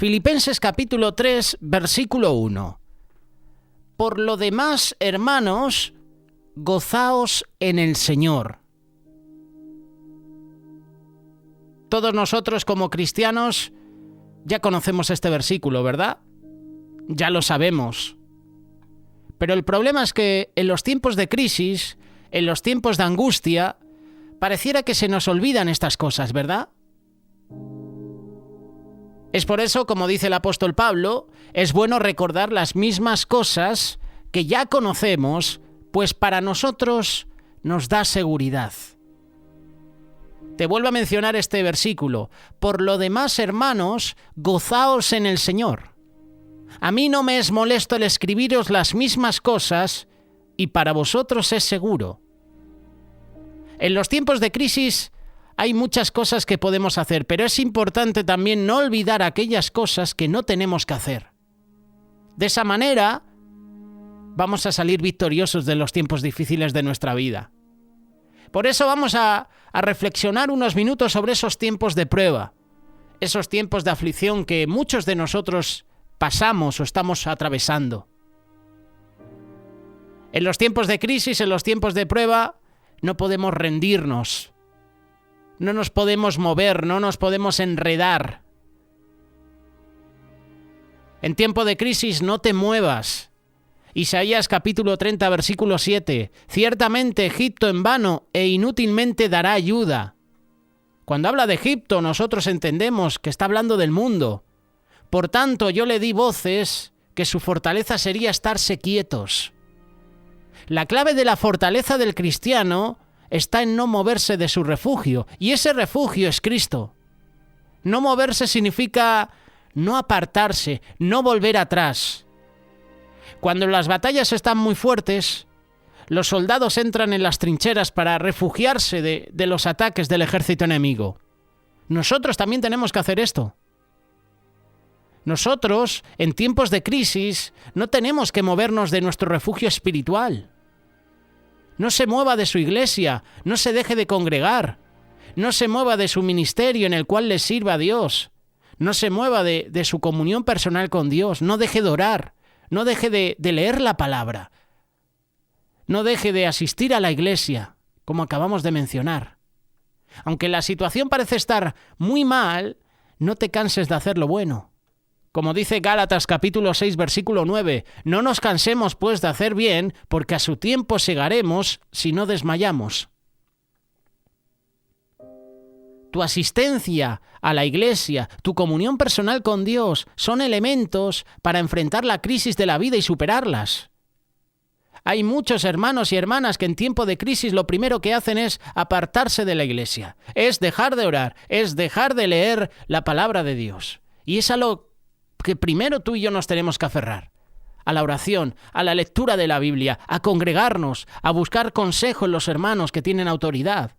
Filipenses capítulo 3, versículo 1. Por lo demás, hermanos, gozaos en el Señor. Todos nosotros como cristianos ya conocemos este versículo, ¿verdad? Ya lo sabemos. Pero el problema es que en los tiempos de crisis, en los tiempos de angustia, pareciera que se nos olvidan estas cosas, ¿verdad? Es por eso, como dice el apóstol Pablo, es bueno recordar las mismas cosas que ya conocemos, pues para nosotros nos da seguridad. Te vuelvo a mencionar este versículo. Por lo demás, hermanos, gozaos en el Señor. A mí no me es molesto el escribiros las mismas cosas, y para vosotros es seguro. En los tiempos de crisis hay muchas cosas que podemos hacer, pero es importante también no olvidar aquellas cosas que no tenemos que hacer. De esa manera, vamos a salir victoriosos de los tiempos difíciles de nuestra vida. Por eso vamos a reflexionar unos minutos sobre esos tiempos de prueba, esos tiempos de aflicción que muchos de nosotros pasamos o estamos atravesando. En los tiempos de crisis, en los tiempos de prueba, no podemos rendirnos. No nos podemos mover, no nos podemos enredar. En tiempo de crisis no te muevas. Isaías capítulo 30, versículo 7. Ciertamente Egipto en vano e inútilmente dará ayuda. Cuando habla de Egipto, nosotros entendemos que está hablando del mundo. Por tanto, yo le di voces que su fortaleza sería estarse quietos. La clave de la fortaleza del cristiano está en no moverse de su refugio, y ese refugio es Cristo. No moverse significa no apartarse, no volver atrás. Cuando las batallas están muy fuertes, los soldados entran en las trincheras para refugiarse de los ataques del ejército enemigo. Nosotros también tenemos que hacer esto. Nosotros, en tiempos de crisis, no tenemos que movernos de nuestro refugio espiritual. No se mueva de su iglesia, no se deje de congregar, no se mueva de su ministerio en el cual le sirva a Dios, no se mueva de su comunión personal con Dios, no deje de orar, no deje de leer la palabra, no deje de asistir a la iglesia, como acabamos de mencionar. Aunque la situación parece estar muy mal, no te canses de hacer lo bueno. Como dice Gálatas capítulo 6, versículo 9, no nos cansemos pues de hacer bien, porque a su tiempo segaremos si no desmayamos. Tu asistencia a la iglesia, tu comunión personal con Dios, son elementos para enfrentar la crisis de la vida y superarlas. Hay muchos hermanos y hermanas que en tiempo de crisis lo primero que hacen es apartarse de la iglesia, es dejar de orar, es dejar de leer la palabra de Dios. Y es a lo que primero tú y yo nos tenemos que aferrar, a la oración, a la lectura de la Biblia, a congregarnos, a buscar consejo en los hermanos que tienen autoridad.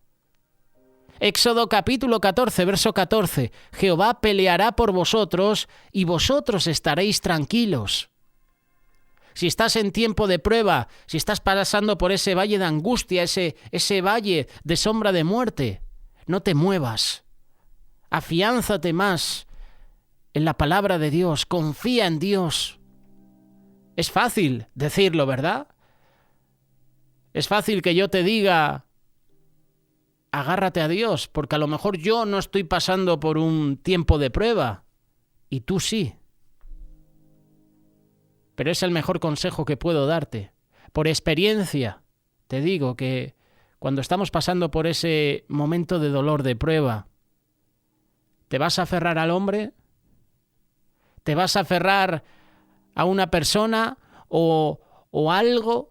Éxodo capítulo 14, verso 14. Jehová peleará por vosotros y vosotros estaréis tranquilos. Si estás en tiempo de prueba, si estás pasando por ese valle de angustia, ese valle de sombra de muerte, no te muevas. Afiánzate más en la palabra de Dios, confía en Dios. Es fácil decirlo, ¿verdad? Es fácil que yo te diga, agárrate a Dios, porque a lo mejor yo no estoy pasando por un tiempo de prueba, y tú sí. Pero es el mejor consejo que puedo darte. Por experiencia, te digo que cuando estamos pasando por ese momento de dolor, de prueba, ¿te vas a aferrar al hombre? ¿Te vas a aferrar a una persona o algo?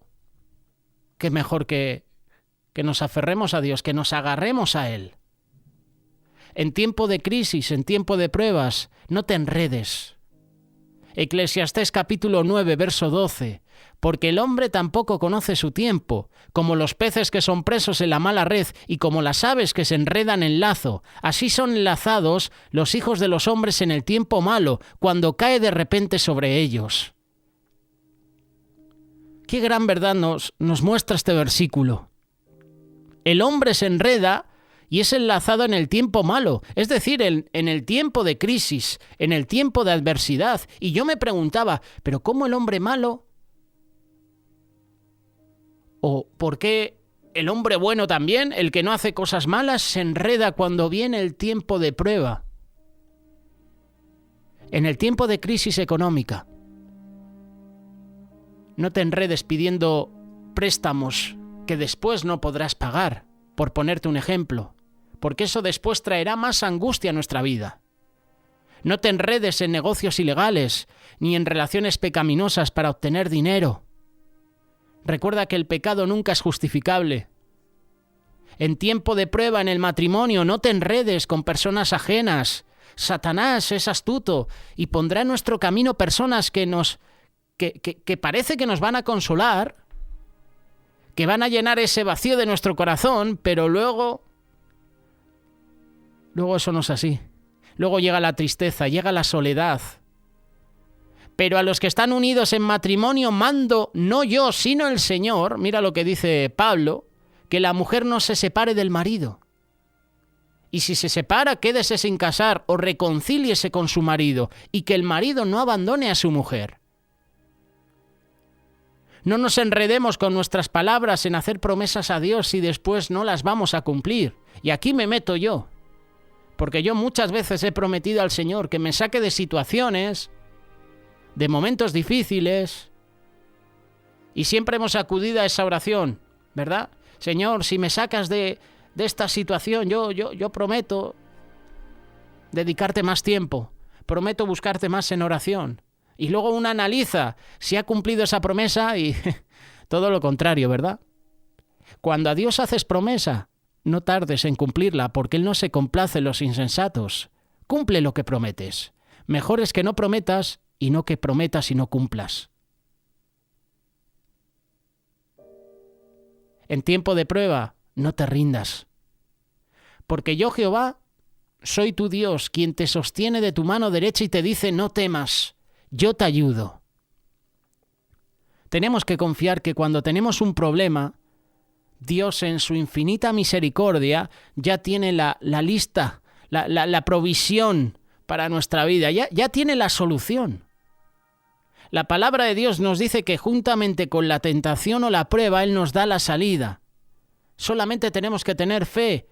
Que mejor que nos aferremos a Dios, que nos agarremos a Él. En tiempo de crisis, en tiempo de pruebas, no te enredes. Eclesiastés capítulo 9, verso 12. Porque el hombre tampoco conoce su tiempo, como los peces que son presos en la mala red y como las aves que se enredan en lazo. Así son enlazados los hijos de los hombres en el tiempo malo, cuando cae de repente sobre ellos. Qué gran verdad nos muestra este versículo. El hombre se enreda y es enlazado en el tiempo malo, es decir, en el tiempo de crisis, en el tiempo de adversidad. Y yo me preguntaba, ¿pero cómo el hombre malo? ¿O por qué el hombre bueno también, el que no hace cosas malas, se enreda cuando viene el tiempo de prueba? En el tiempo de crisis económica, no te enredes pidiendo préstamos que después no podrás pagar, por ponerte un ejemplo, porque eso después traerá más angustia a nuestra vida. No te enredes en negocios ilegales ni en relaciones pecaminosas para obtener dinero. Recuerda que el pecado nunca es justificable. En tiempo de prueba en el matrimonio, no te enredes con personas ajenas. Satanás es astuto y pondrá en nuestro camino personas que parece que nos van a consolar, que van a llenar ese vacío de nuestro corazón, pero luego eso no es así. Luego llega la tristeza, llega la soledad. Pero a los que están unidos en matrimonio mando, no yo, sino el Señor, mira lo que dice Pablo, que la mujer no se separe del marido. Y si se separa, quédese sin casar o reconcíliese con su marido, y que el marido no abandone a su mujer. No nos enredemos con nuestras palabras en hacer promesas a Dios y después no las vamos a cumplir. Y aquí me meto yo, porque yo muchas veces he prometido al Señor que me saque de situaciones, de momentos difíciles, y siempre hemos acudido a esa oración, ¿verdad? Señor, si me sacas de esta situación, yo prometo dedicarte más tiempo, prometo buscarte más en oración. Y luego uno analiza si ha cumplido esa promesa y todo lo contrario, ¿verdad? Cuando a Dios haces promesa, no tardes en cumplirla, porque Él no se complace en los insensatos. Cumple lo que prometes. Mejor es que no prometas y no que prometas y no cumplas. En tiempo de prueba, no te rindas. Porque yo, Jehová, soy tu Dios, quien te sostiene de tu mano derecha y te dice, no temas, yo te ayudo. Tenemos que confiar que cuando tenemos un problema, Dios en su infinita misericordia ya tiene la lista, la provisión para nuestra vida, ya tiene la solución. La palabra de Dios nos dice que juntamente con la tentación o la prueba, Él nos da la salida. Solamente tenemos que tener fe,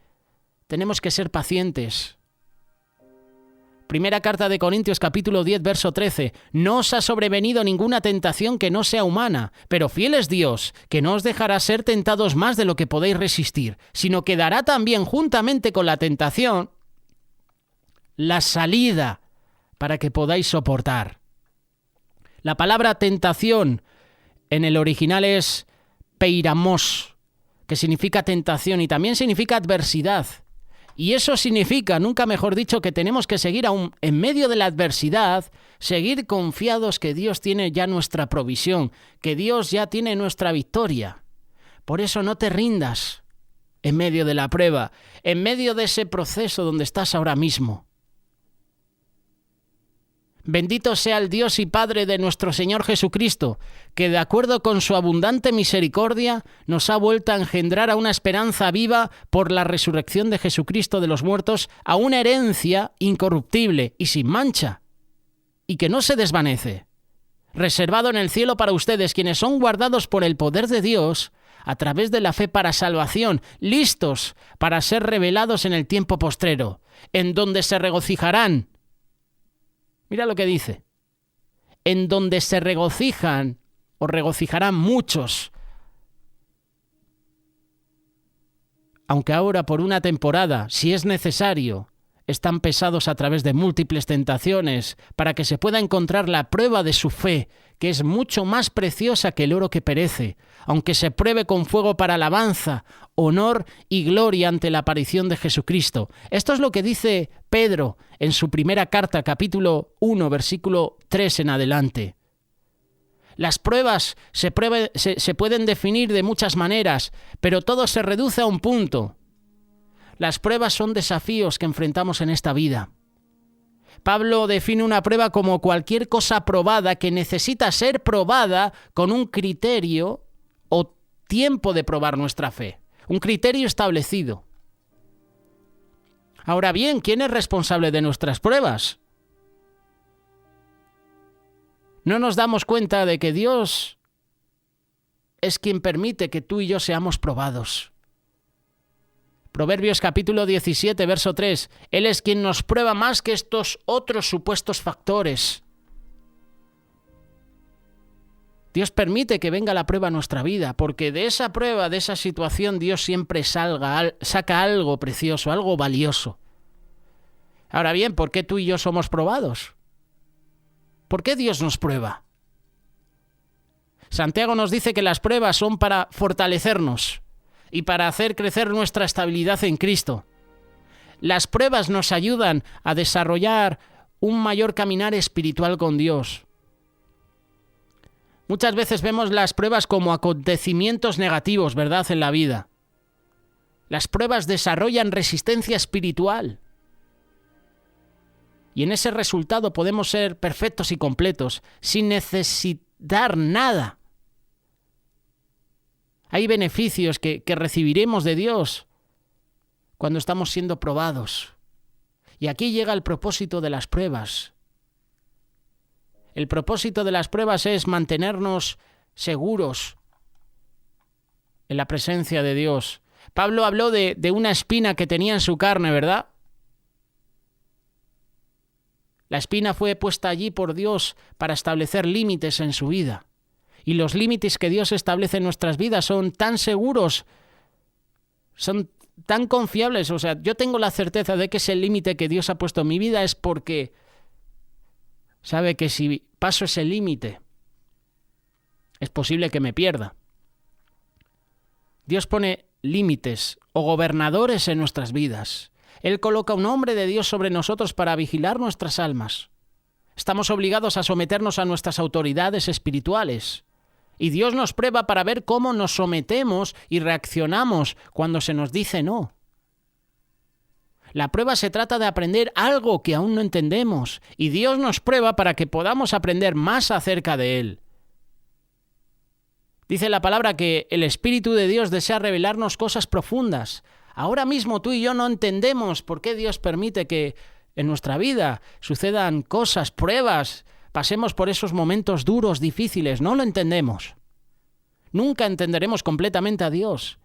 tenemos que ser pacientes. Primera carta de Corintios capítulo 10, verso 13. No os ha sobrevenido ninguna tentación que no sea humana, pero fiel es Dios, que no os dejará ser tentados más de lo que podéis resistir, sino que dará también juntamente con la tentación la salida para que podáis soportar. La palabra tentación en el original es peiramos, que significa tentación y también significa adversidad. Y eso significa, nunca mejor dicho, que tenemos que seguir aún en medio de la adversidad, seguir confiados que Dios tiene ya nuestra provisión, que Dios ya tiene nuestra victoria. Por eso no te rindas en medio de la prueba, en medio de ese proceso donde estás ahora mismo. Bendito sea el Dios y Padre de nuestro Señor Jesucristo, que de acuerdo con su abundante misericordia nos ha vuelto a engendrar a una esperanza viva por la resurrección de Jesucristo de los muertos, a una herencia incorruptible y sin mancha, y que no se desvanece, reservado en el cielo para ustedes, quienes son guardados por el poder de Dios a través de la fe para salvación, listos para ser revelados en el tiempo postrero, en donde se regocijarán. Mira lo que dice. En donde se regocijan o regocijarán muchos. Aunque ahora por una temporada, si es necesario, están pesados a través de múltiples tentaciones para que se pueda encontrar la prueba de su fe, que es mucho más preciosa que el oro que perece, aunque se pruebe con fuego para alabanza, honor y gloria ante la aparición de Jesucristo. Esto es lo que dice Pedro en su primera carta, capítulo 1, versículo 3 en adelante. Las pruebas se pueden definir de muchas maneras, pero todo se reduce a un punto. Las pruebas son desafíos que enfrentamos en esta vida. Pablo define una prueba como cualquier cosa probada que necesita ser probada con un criterio o tiempo de probar nuestra fe. Un criterio establecido. Ahora bien, ¿quién es responsable de nuestras pruebas? No nos damos cuenta de que Dios es quien permite que tú y yo seamos probados. Proverbios capítulo 17, verso 3. Él es quien nos prueba más que estos otros supuestos factores. Dios permite que venga la prueba a nuestra vida, porque de esa prueba, de esa situación, Dios siempre saca algo precioso, algo valioso. Ahora bien, ¿por qué tú y yo somos probados? ¿Por qué Dios nos prueba? Santiago nos dice que las pruebas son para fortalecernos y para hacer crecer nuestra estabilidad en Cristo. Las pruebas nos ayudan a desarrollar un mayor caminar espiritual con Dios. Muchas veces vemos las pruebas como acontecimientos negativos, ¿verdad?, en la vida. Las pruebas desarrollan resistencia espiritual. Y en ese resultado podemos ser perfectos y completos, sin necesitar nada. Hay beneficios que recibiremos de Dios cuando estamos siendo probados. Y aquí llega el propósito de las pruebas. El propósito de las pruebas es mantenernos seguros en la presencia de Dios. Pablo habló de una espina que tenía en su carne, ¿verdad? La espina fue puesta allí por Dios para establecer límites en su vida. Y los límites que Dios establece en nuestras vidas son tan seguros, son tan confiables. O sea, yo tengo la certeza de que ese límite que Dios ha puesto en mi vida es porque sabe que si paso ese límite, es posible que me pierda. Dios pone límites o gobernadores en nuestras vidas. Él coloca un hombre de Dios sobre nosotros para vigilar nuestras almas. Estamos obligados a someternos a nuestras autoridades espirituales. Y Dios nos prueba para ver cómo nos sometemos y reaccionamos cuando se nos dice no. La prueba se trata de aprender algo que aún no entendemos, y Dios nos prueba para que podamos aprender más acerca de Él. Dice la palabra que el Espíritu de Dios desea revelarnos cosas profundas. Ahora mismo tú y yo no entendemos por qué Dios permite que en nuestra vida sucedan cosas, pruebas, pasemos por esos momentos duros, difíciles. No lo entendemos. Nunca entenderemos completamente a Dios,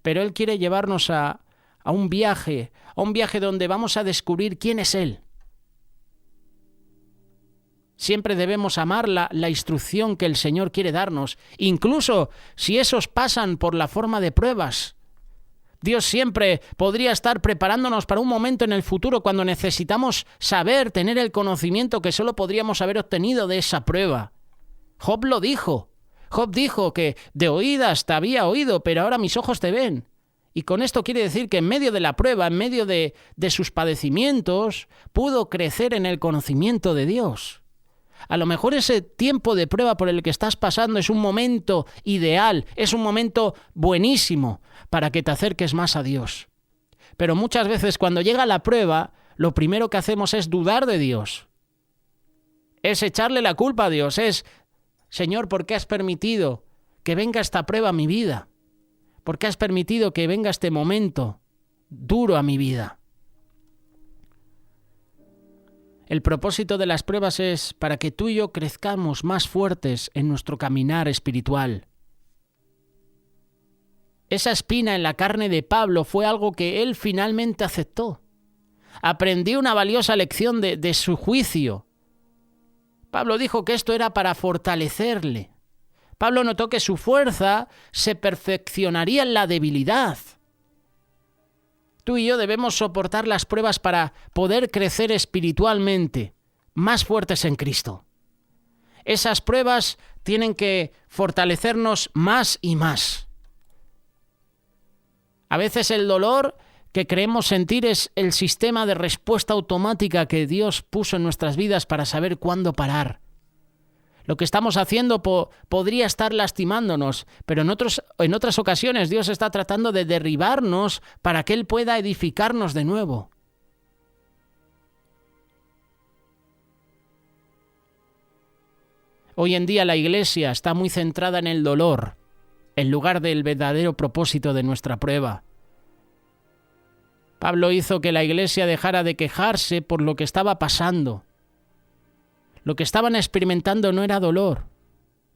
pero Él quiere llevarnos a un viaje donde vamos a descubrir quién es Él. Siempre debemos amar la instrucción que el Señor quiere darnos, incluso si esos pasan por la forma de pruebas. Dios siempre podría estar preparándonos para un momento en el futuro cuando necesitamos saber, tener el conocimiento que solo podríamos haber obtenido de esa prueba. Job lo dijo. Job dijo que de oídas te había oído, pero ahora mis ojos te ven. Y con esto quiere decir que en medio de la prueba, en medio de sus padecimientos, pudo crecer en el conocimiento de Dios. A lo mejor ese tiempo de prueba por el que estás pasando es un momento ideal, es un momento buenísimo para que te acerques más a Dios. Pero muchas veces cuando llega la prueba, lo primero que hacemos es dudar de Dios. Es echarle la culpa a Dios, es, Señor, ¿por qué has permitido que venga esta prueba a mi vida? ¿Por qué has permitido que venga este momento duro a mi vida? El propósito de las pruebas es para que tú y yo crezcamos más fuertes en nuestro caminar espiritual. Esa espina en la carne de Pablo fue algo que él finalmente aceptó. Aprendió una valiosa lección de su juicio. Pablo dijo que esto era para fortalecerle. Pablo notó que su fuerza se perfeccionaría en la debilidad. Tú y yo debemos soportar las pruebas para poder crecer espiritualmente, más fuertes en Cristo. Esas pruebas tienen que fortalecernos más y más. A veces el dolor que creemos sentir es el sistema de respuesta automática que Dios puso en nuestras vidas para saber cuándo parar. Lo que estamos haciendo podría estar lastimándonos, pero en otras ocasiones Dios está tratando de derribarnos para que Él pueda edificarnos de nuevo. Hoy en día la Iglesia está muy centrada en el dolor, en lugar del verdadero propósito de nuestra prueba. Pablo hizo que la iglesia dejara de quejarse por lo que estaba pasando. Lo que estaban experimentando no era dolor,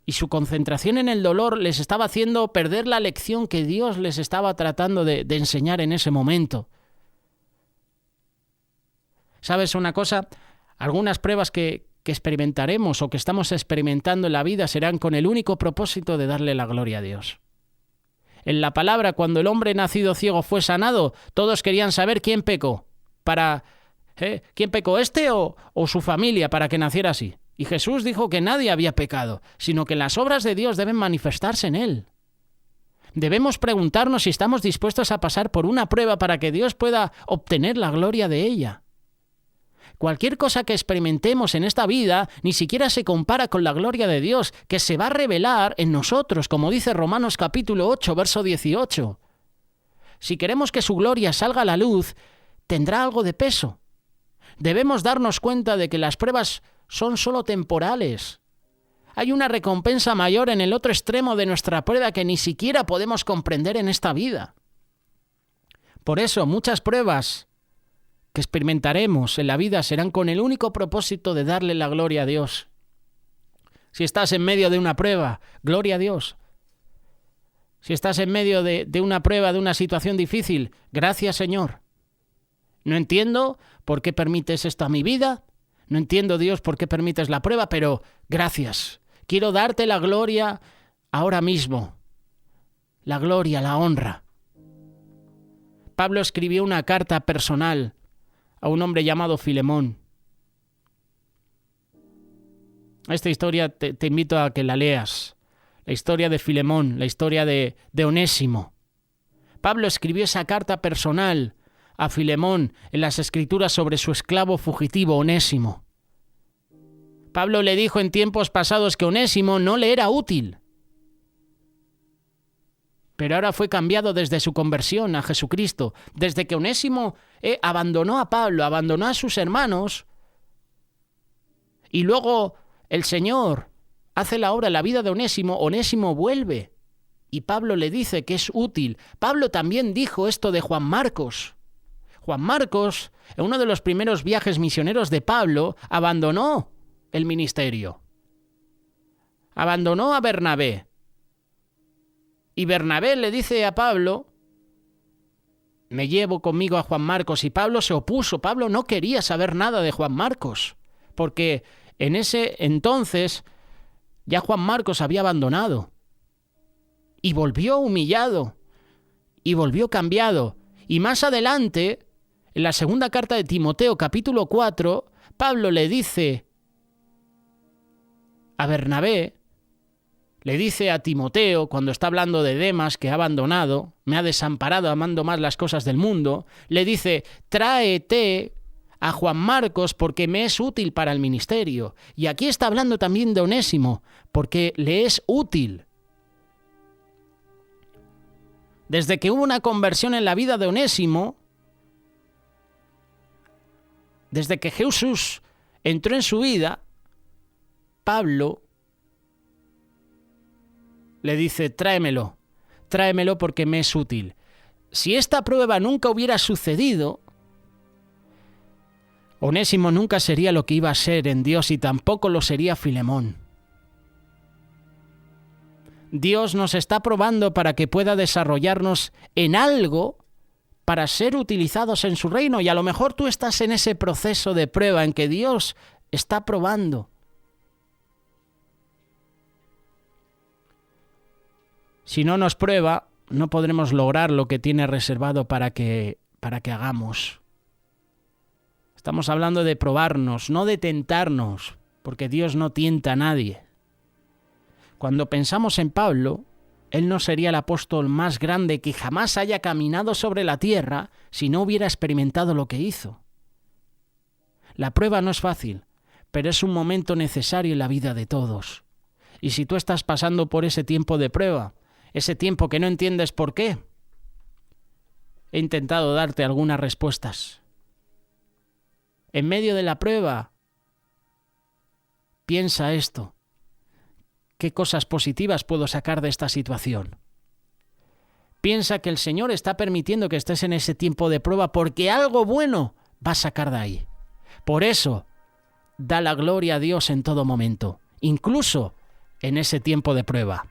y su concentración en el dolor les estaba haciendo perder la lección que Dios les estaba tratando de enseñar en ese momento. ¿Sabes una cosa? Algunas pruebas que experimentaremos o que estamos experimentando en la vida serán con el único propósito de darle la gloria a Dios. En la palabra, cuando el hombre nacido ciego fue sanado, todos querían saber quién pecó. ¿Quién pecó, este o su familia, para que naciera así? Y Jesús dijo que nadie había pecado, sino que las obras de Dios deben manifestarse en él. Debemos preguntarnos si estamos dispuestos a pasar por una prueba para que Dios pueda obtener la gloria de ella. Cualquier cosa que experimentemos en esta vida ni siquiera se compara con la gloria de Dios, que se va a revelar en nosotros, como dice Romanos capítulo 8, verso 18. Si queremos que su gloria salga a la luz, tendrá algo de peso. Debemos darnos cuenta de que las pruebas son solo temporales. Hay una recompensa mayor en el otro extremo de nuestra prueba que ni siquiera podemos comprender en esta vida. Por eso, muchas pruebas que experimentaremos en la vida serán con el único propósito de darle la gloria a Dios. Si estás en medio de una prueba, gloria a Dios. Si estás en medio de una prueba, de una situación difícil, gracias, Señor. No entiendo por qué permites esto a mi vida, no entiendo, Dios, por qué permites la prueba, pero gracias. Quiero darte la gloria ahora mismo, la gloria, la honra. Pablo escribió una carta personal a un hombre llamado Filemón. Esta historia te invito a que la leas. La historia de Filemón, la historia de Onésimo. Pablo escribió esa carta personal a Filemón en las Escrituras sobre su esclavo fugitivo, Onésimo. Pablo le dijo en tiempos pasados que Onésimo no le era útil. Pero ahora fue cambiado desde su conversión a Jesucristo. Desde que Onésimo abandonó a Pablo, abandonó a sus hermanos, y luego el Señor hace la obra en la vida de Onésimo, Onésimo vuelve. Y Pablo le dice que es útil. Pablo también dijo esto de Juan Marcos. Juan Marcos, en uno de los primeros viajes misioneros de Pablo, abandonó el ministerio. Abandonó a Bernabé. Y Bernabé le dice a Pablo, me llevo conmigo a Juan Marcos, y Pablo se opuso. Pablo no quería saber nada de Juan Marcos, porque en ese entonces ya Juan Marcos había abandonado. Y volvió humillado, y volvió cambiado. Y más adelante, en la segunda carta de Timoteo, capítulo 4, Pablo le dice a Bernabé, le dice a Timoteo, cuando está hablando de Demas, que ha abandonado, me ha desamparado amando más las cosas del mundo, le dice, tráete a Juan Marcos porque me es útil para el ministerio. Y aquí está hablando también de Onésimo, porque le es útil. Desde que hubo una conversión en la vida de Onésimo, desde que Jesús entró en su vida, Pablo le dice, tráemelo porque me es útil. Si esta prueba nunca hubiera sucedido, Onésimo nunca sería lo que iba a ser en Dios, y tampoco lo sería Filemón. Dios nos está probando para que pueda desarrollarnos en algo para ser utilizados en su reino, y a lo mejor tú estás en ese proceso de prueba en que Dios está probando. Si no nos prueba, no podremos lograr lo que tiene reservado para que hagamos. Estamos hablando de probarnos, no de tentarnos, porque Dios no tienta a nadie. Cuando pensamos en Pablo, él no sería el apóstol más grande que jamás haya caminado sobre la tierra si no hubiera experimentado lo que hizo. La prueba no es fácil, pero es un momento necesario en la vida de todos. Y si tú estás pasando por ese tiempo de prueba, ese tiempo que no entiendes por qué, he intentado darte algunas respuestas. En medio de la prueba, piensa esto. ¿Qué cosas positivas puedo sacar de esta situación? Piensa que el Señor está permitiendo que estés en ese tiempo de prueba porque algo bueno va a sacar de ahí. Por eso, da la gloria a Dios en todo momento, incluso en ese tiempo de prueba.